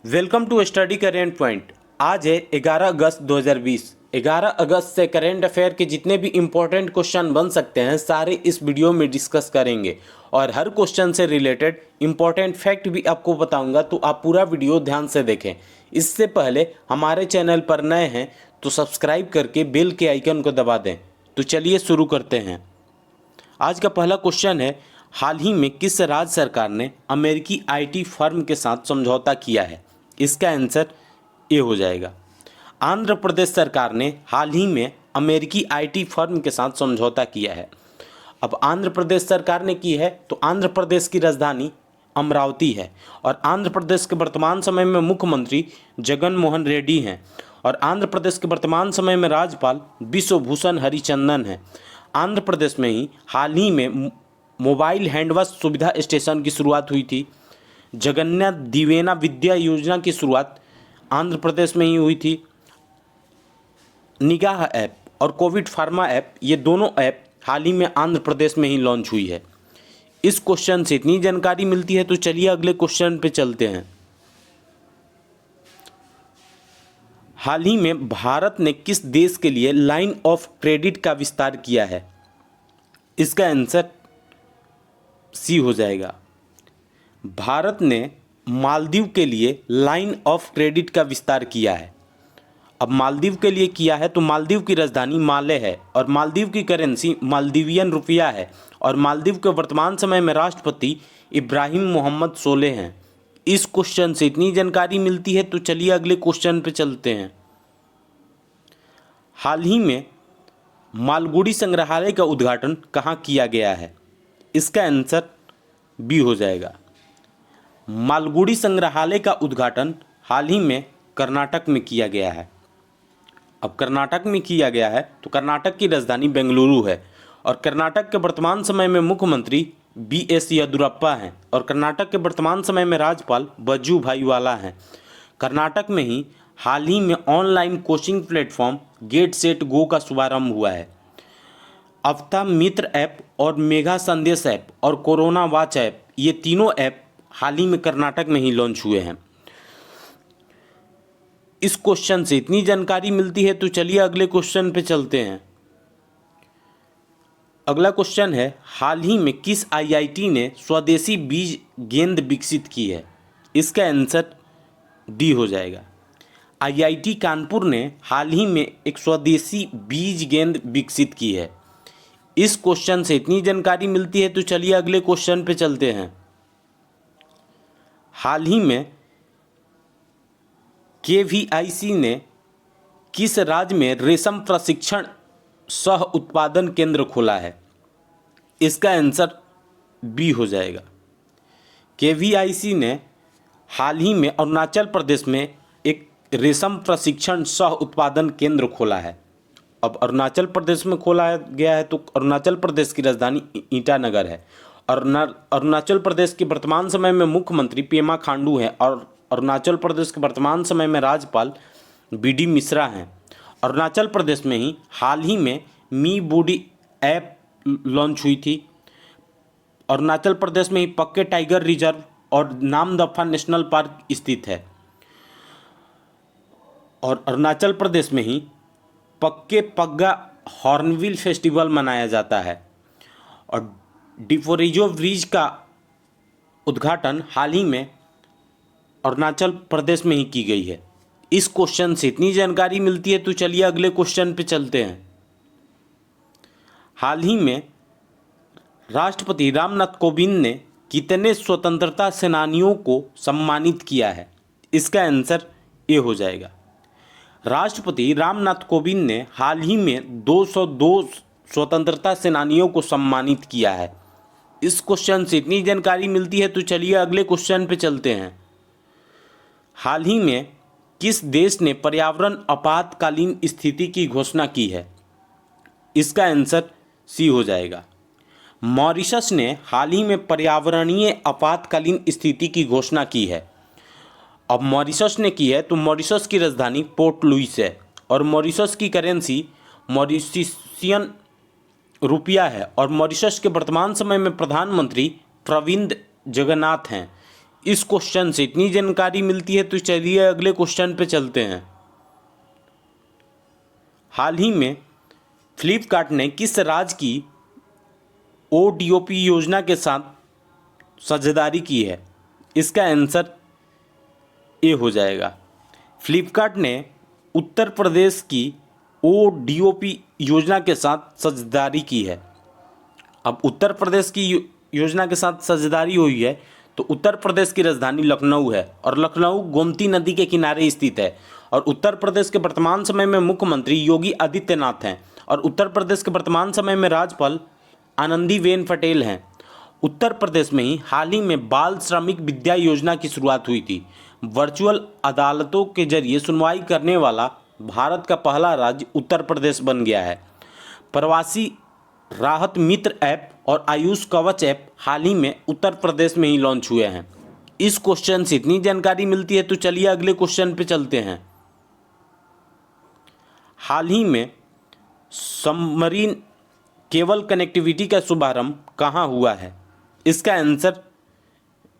Welcome to study current point. आज है 11 अगस्त 2020। 11 अगस्त से करेंट अफेयर के जितने भी इम्पोर्टेंट क्वेश्चन बन सकते हैं सारे इस वीडियो में डिस्कस करेंगे और हर क्वेश्चन से रिलेटेड इम्पोर्टेंट फैक्ट भी आपको बताऊंगा, तो आप पूरा वीडियो ध्यान से देखें। इससे पहले हमारे चैनल पर नए हैं तो सब्सक्राइब करके बेल के आइकन को दबा दें। तो चलिए शुरू करते हैं। आज का पहला क्वेश्चन है, हाल ही में किस राज्य सरकार ने अमेरिकी आईटी फर्म के साथ समझौता किया है? इसका आंसर ए हो जाएगा। आंध्र प्रदेश सरकार ने हाल ही में अमेरिकी आईटी फर्म के साथ समझौता किया है। अब आंध्र प्रदेश सरकार ने की है तो आंध्र प्रदेश की राजधानी अमरावती है और आंध्र प्रदेश के वर्तमान समय में मुख्यमंत्री जगन मोहन रेड्डी हैं और आंध्र प्रदेश के वर्तमान समय में राज्यपाल विश्वभूषण हरिचंदन हैं। आंध्र प्रदेश में ही हाल ही में मोबाइल हैंडवॉश सुविधा स्टेशन की शुरुआत हुई थी। जगन्नाथ दिवेना विद्या योजना की शुरुआत आंध्र प्रदेश में ही हुई थी। निगाह ऐप और कोविड फार्मा ऐप, ये दोनों ऐप हाल ही में आंध्र प्रदेश में ही लॉन्च हुई है। इस क्वेश्चन से इतनी जानकारी मिलती है तो चलिए अगले क्वेश्चन पे चलते हैं। हाल ही में भारत ने किस देश के लिए लाइन ऑफ क्रेडिट का विस्तार किया है? इसका आंसर सी हो जाएगा। भारत ने मालदीव के लिए लाइन ऑफ क्रेडिट का विस्तार किया है। अब मालदीव के लिए किया है तो मालदीव की राजधानी माले है और मालदीव की करेंसी मालदीवियन रुपया है और मालदीव के वर्तमान समय में राष्ट्रपति इब्राहिम मोहम्मद सोलेह हैं। इस क्वेश्चन से इतनी जानकारी मिलती है तो चलिए अगले क्वेश्चन पे चलते हैं। हाल ही में मालगुडी संग्रहालय का उद्घाटन कहाँ किया गया है? इसका आंसर बी हो जाएगा। मालगुडी संग्रहालय का उद्घाटन हाल ही में कर्नाटक में किया गया है। अब कर्नाटक में किया गया है तो कर्नाटक की राजधानी बेंगलुरु है और कर्नाटक के वर्तमान समय में मुख्यमंत्री BS येदियुरप्पा हैं और कर्नाटक के वर्तमान समय में राज्यपाल वजुभाई वाला हैं। कर्नाटक में ही हाल ही में online coaching platform get set go का शुभारंभ हुआ है। अवता मित्र ऐप और मेघा संदेश ऐप और कोरोना वॉच ऐप, ये तीनों ऐप हाल ही में कर्नाटक में ही लॉन्च हुए हैं। इस क्वेश्चन से इतनी जानकारी मिलती है तो चलिए अगले क्वेश्चन पे चलते हैं। अगला क्वेश्चन है, हाल ही में किस IIT ने स्वदेशी बीज गेंद विकसित की है? इसका आंसर डी हो जाएगा। IIT कानपुर ने हाल ही में एक स्वदेशी बीज गेंद विकसित की है। इस क्वेश्चन से इतनी जानकारी मिलती है तो चलिए अगले क्वेश्चन पे चलते हैं। हाल ही में KVIC ने किस राज्य में रेशम प्रशिक्षण सह उत्पादन केंद्र खोला है? इसका आंसर बी हो जाएगा। KVIC ने हाल ही में अरुणाचल प्रदेश में एक रेशम प्रशिक्षण सह उत्पादन केंद्र खोला है। अब अरुणाचल प्रदेश में खोला गया है तो अरुणाचल प्रदेश की राजधानी ईटानगर है और अरुणाचल प्रदेश के वर्तमान समय में मुख्यमंत्री पेमा खांडू हैं और अरुणाचल प्रदेश के वर्तमान समय में राज्यपाल BD मिश्रा हैं। अरुणाचल प्रदेश में ही हाल ही में मी बूडी ऐप लॉन्च हुई थी। अरुणाचल प्रदेश में ही पक्के टाइगर रिजर्व और नामदफा नेशनल पार्क स्थित है और अरुणाचल प्रदेश में ही पक्के पग्गा हॉर्नबिल फेस्टिवल मनाया जाता है और डिफोरिजो ब्रिज का उद्घाटन हाल ही में अरुणाचल प्रदेश में ही की गई है। इस क्वेश्चन से इतनी जानकारी मिलती है तो चलिए अगले क्वेश्चन पे चलते हैं। हाल ही में राष्ट्रपति रामनाथ कोविंद ने कितने स्वतंत्रता सेनानियों को सम्मानित किया है? इसका आंसर ए हो जाएगा। राष्ट्रपति रामनाथ कोविंद ने हाल ही में 202 स्वतंत्रता सेनानियों को सम्मानित किया है। इस क्वेश्चन से इतनी जानकारी मिलती है तो चलिए अगले क्वेश्चन पे चलते हैं। हाल ही में किस देश ने पर्यावरण आपातकालीन स्थिति की घोषणा की है? इसका आंसर सी हो जाएगा। मॉरिशस ने हाल ही में पर्यावरणीय आपातकालीन स्थिति की घोषणा की है। अब मॉरिशस ने की है तो मॉरिशस की राजधानी पोर्ट लुइस है और मॉरिशस की करेंसी मॉरिशियन रुपया है और मॉरिशस के वर्तमान समय में प्रधानमंत्री प्रविंद जगन्नाथ हैं। इस क्वेश्चन से इतनी जानकारी मिलती है तो चलिए अगले क्वेश्चन पे चलते हैं। हाल ही में फ्लिपकार्ट ने किस राज्य की ODOP योजना के साथ साझेदारी की है? इसका आंसर ए हो जाएगा। फ्लिपकार्ट ने उत्तर प्रदेश की ODOP योजना के साथ साझेदारी की है। अब उत्तर प्रदेश की योजना के साथ साझेदारी हुई है तो उत्तर प्रदेश की राजधानी लखनऊ है और लखनऊ गोमती नदी के किनारे स्थित है और उत्तर प्रदेश के वर्तमान समय में मुख्यमंत्री योगी आदित्यनाथ हैं और उत्तर प्रदेश के वर्तमान समय में राज्यपाल आनंदीबेन पटेल हैं। उत्तर प्रदेश में ही हाल ही में बाल श्रमिक विद्या योजना की शुरुआत हुई थी। वर्चुअल अदालतों के जरिए सुनवाई करने वाला भारत का पहला राज्य उत्तर प्रदेश बन गया है। प्रवासी राहत मित्र ऐप और आयुष कवच ऐप हाल ही में उत्तर प्रदेश में ही लॉन्च हुए हैं। इस क्वेश्चन से इतनी जानकारी मिलती है तो चलिए अगले क्वेश्चन पे चलते हैं। हाल ही में सबमरीन केबल कनेक्टिविटी का शुभारंभ कहाँ हुआ है? इसका आंसर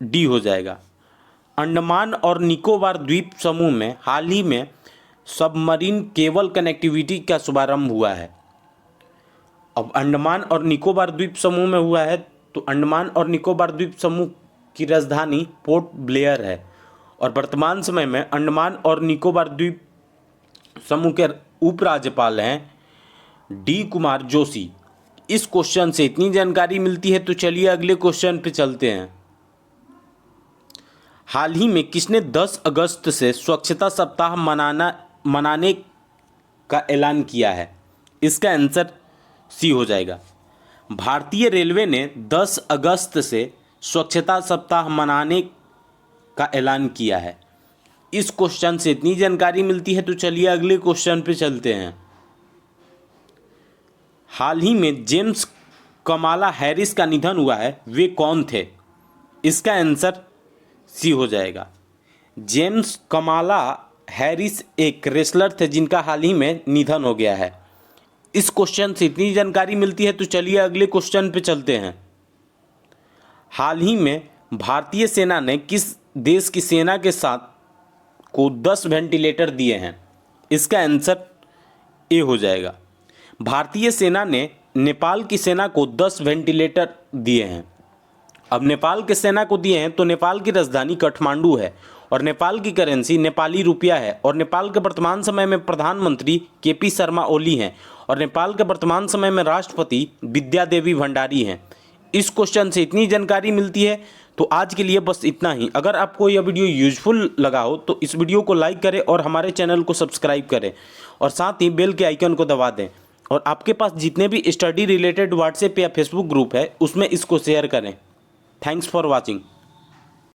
डी हो जाएगा। अंडमान और निकोबार द्वीप समूह में हाल ही में सबमरीन केबल कनेक्टिविटी का शुभारंभ हुआ है। अब अंडमान और निकोबार द्वीप समूह में हुआ है तो अंडमान और निकोबार द्वीप समूह की राजधानी पोर्ट ब्लेयर है और वर्तमान समय में अंडमान और निकोबार द्वीप समूह के उपराज्यपाल हैं डी कुमार जोशी। इस क्वेश्चन से इतनी जानकारी मिलती है तो चलिए अगले क्वेश्चन पे चलते हैं। हाल ही में किसने 10 अगस्त से स्वच्छता सप्ताह मनाने का ऐलान किया है? इसका आंसर सी हो जाएगा। भारतीय रेलवे ने 10 अगस्त से स्वच्छता सप्ताह मनाने का ऐलान किया है। इस क्वेश्चन से इतनी जानकारी मिलती है तो चलिए अगले क्वेश्चन पे चलते हैं। हाल ही में जेम्स कमाला हैरिस का निधन हुआ है, वे कौन थे? इसका आंसर सी हो जाएगा। जेम्स कमाला हैरिस एक रेसलर थे जिनका हाल ही में निधन हो गया है। इस क्वेश्चन से इतनी जानकारी मिलती है तो चलिए अगले क्वेश्चन पे चलते हैं। हाल ही में भारतीय सेना ने किस देश की सेना के साथ को 10 वेंटिलेटर दिए हैं? इसका आंसर ए हो जाएगा। भारतीय सेना ने नेपाल की सेना को 10 वेंटिलेटर दिए हैं। अब नेपाल के सेना को दिए हैं तो नेपाल की राजधानी काठमांडू है और नेपाल की करेंसी नेपाली रुपया है और नेपाल के वर्तमान समय में प्रधानमंत्री KP शर्मा ओली हैं और नेपाल के वर्तमान समय में राष्ट्रपति विद्या देवी भंडारी हैं। इस क्वेश्चन से इतनी जानकारी मिलती है तो आज के लिए बस इतना ही। अगर आपको यह वीडियो यूजफुल लगा हो तो इस वीडियो को लाइक करें और हमारे चैनल को सब्सक्राइब करें और साथ ही बेल के आइकन को दबा दें और आपके पास जितने भी स्टडी रिलेटेड व्हाट्सएप या फेसबुक ग्रुप है उसमें इसको शेयर करें। Thanks for watching.